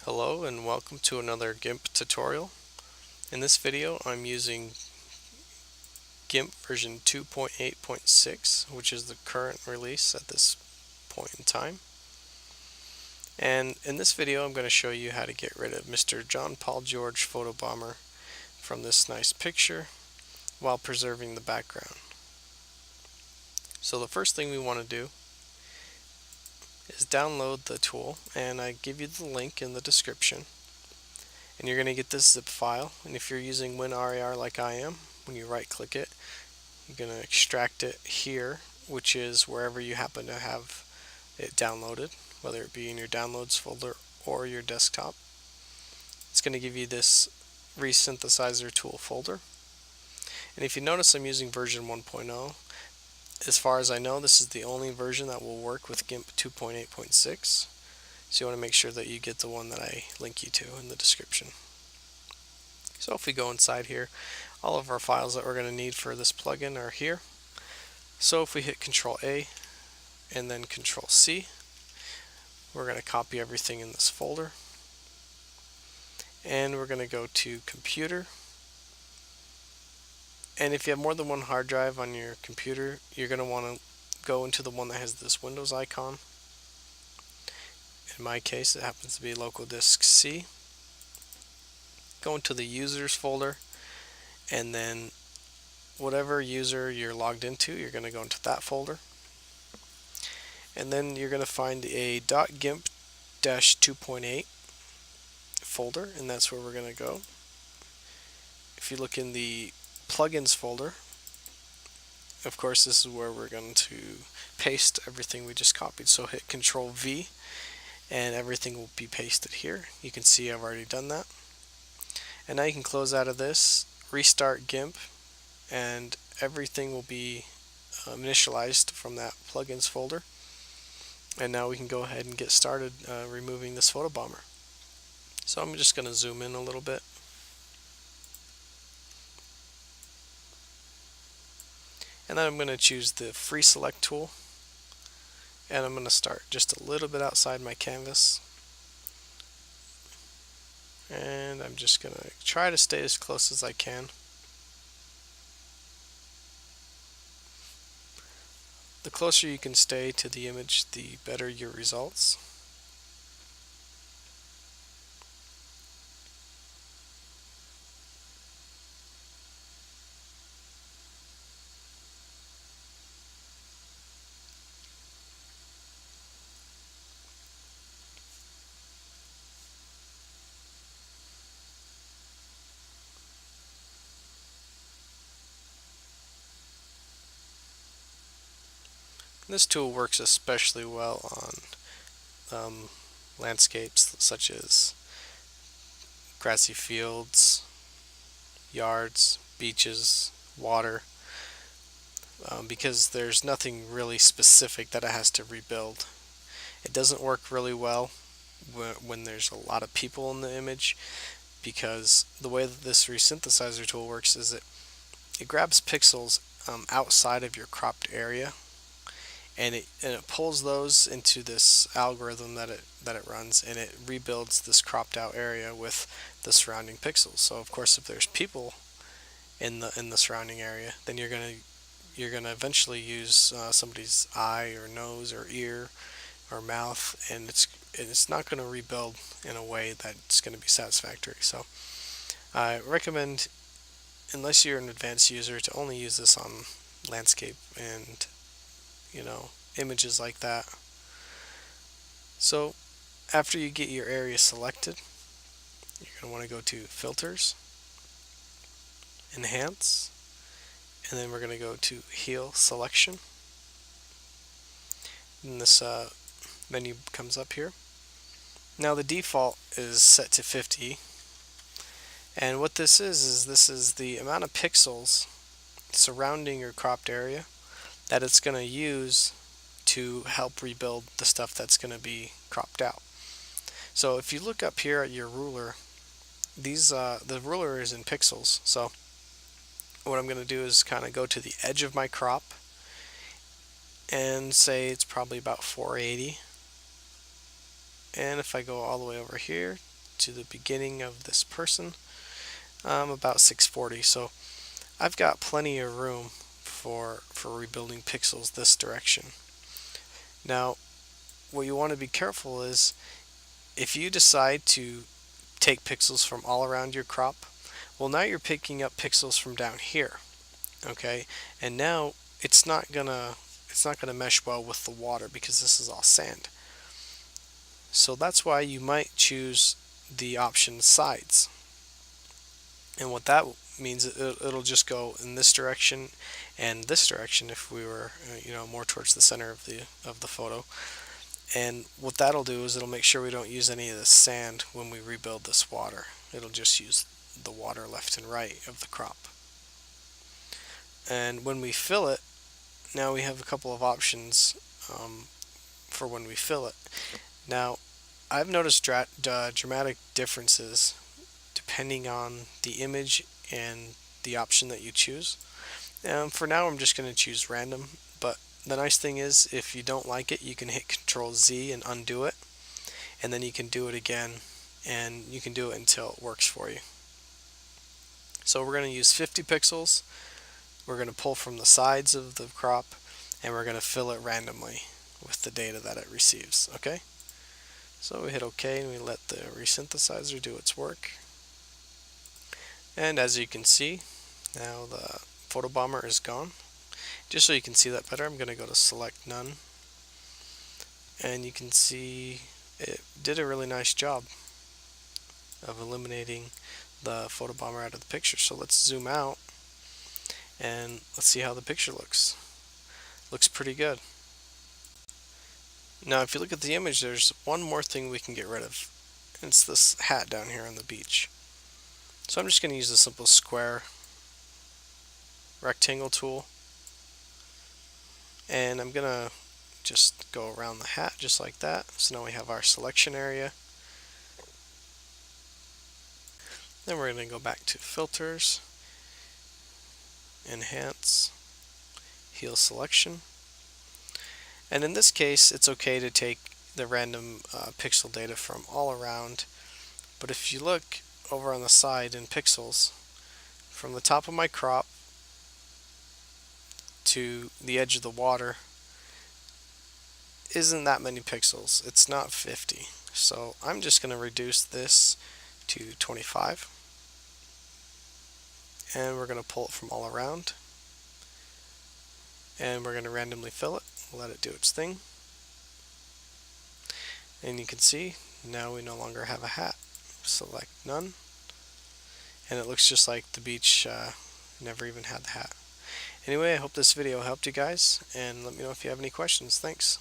Hello and welcome to another GIMP tutorial. In this video I'm using GIMP version 2.8.6, which is the current release at this point in time. And in this video I'm going to show you how to get rid of Mr. John Paul George photobomber from this nice picture while preserving the background. So the first thing we want to do is download the tool, and I give you the link in the description. And you're going to get this zip file, and if you're using WinRAR like I am, when you right click it, you're going to extract it here, which is wherever you happen to have it downloaded, whether it be in your downloads folder or your desktop. It's going to give you this resynthesizer tool folder. And if you notice, I'm using version 1.0. As far as I know, this is the only version that will work with GIMP 2.8.6. So you want to make sure that you get the one that I link you to in the description. So if we go inside here, all of our files that we're going to need for this plugin are here. So if we hit Control A and then Control C, we're going to copy everything in this folder. And we're going to go to Computer. And if you have more than one hard drive on your computer, you're going to want to go into the one that has this Windows icon. In my case, it happens to be local disk C. Go into the users folder, and then whatever user you're logged into, you're going to go into that folder. And then you're going to find a .gimp-2.8 folder, and that's where we're going to go. If you look in the plugins folder, of course this is where we're going to paste everything we just copied. So hit Control V and everything will be pasted here. You can see I've already done that. And now you can close out of this, restart GIMP, and everything will be initialized from that plugins folder. And now we can go ahead and get started removing this photobomber. So I'm just going to zoom in a little bit. And then I'm going to choose the free select tool, and I'm going to start just a little bit outside my canvas, and I'm just going to try to stay as close as I can. The closer you can stay to the image, the better your results. This tool works especially well on landscapes such as grassy fields, yards, beaches, water, because there's nothing really specific that it has to rebuild. It doesn't work really well when there's a lot of people in the image, because the way that this resynthesizer tool works is it grabs pixels outside of your cropped area, and it pulls those into this algorithm that it runs, and it rebuilds this cropped out area with the surrounding pixels. So of course, if there's people in the surrounding area, then you're gonna eventually use somebody's eye or nose or ear or mouth, and it's not going to rebuild in a way that's going to be satisfactory. So I recommend, unless you're an advanced user, to only use this on landscape and images like that. So after you get your area selected, you're going to want to go to Filters, Enhance, and then we're going to go to Heal Selection. And this menu comes up here. Now the default is set to 50, and what this is this is the amount of pixels surrounding your cropped area that it's going to use to help rebuild the stuff that's going to be cropped out. So if you look up here at your ruler, the ruler is in pixels. So what I'm going to do is kind of go to the edge of my crop and say it's probably about 480. And if I go all the way over here to the beginning of this person, about 640. So I've got plenty of room for rebuilding pixels this direction. Now, what you want to be careful is if you decide to take pixels from all around your crop, well, now you're picking up pixels from down here, okay? And now it's not gonna mesh well with the water because this is all sand. So that's why you might choose the option sides. And what that means, it'll just go in this direction and this direction if we were more towards the center of the photo. And what that'll do is it'll make sure we don't use any of the sand when we rebuild this water. It'll just use the water left and right of the crop. And when we fill it, now we have a couple of options for when we fill it. Now, I've noticed dramatic differences depending on the image and the option that you choose. For now, I'm just going to choose random, but the nice thing is if you don't like it, you can hit Control Z and undo it, and then you can do it again, and you can do it until it works for you. So we're going to use 50 pixels. We're going to pull from the sides of the crop, and we're going to fill it randomly with the data that it receives. Okay? So we hit OK and we let the resynthesizer do its work. And as you can see, now the photobomber is gone. Just so you can see that better, I'm going to go to Select None. And you can see it did a really nice job of eliminating the photobomber out of the picture. So let's zoom out and let's see how the picture looks. Looks pretty good. Now if you look at the image, there's one more thing we can get rid of. And it's this hat down here on the beach. So I'm just going to use the simple square rectangle tool, and I'm going to just go around the hat just like that. So now we have our selection area. Then we're going to go back to Filters, Enhance, Heal Selection. And in this case, it's okay to take the random pixel data from all around. But if you look over on the side in pixels, from the top of my crop to the edge of the water isn't that many pixels. It's not 50. So I'm just going to reduce this to 25. And we're going to pull it from all around. And we're going to randomly fill it. Let it do its thing. And you can see now we no longer have a hat. Select None. And it looks just like the beach never even had the hat. Anyway, I hope this video helped you guys, and let me know if you have any questions. Thanks.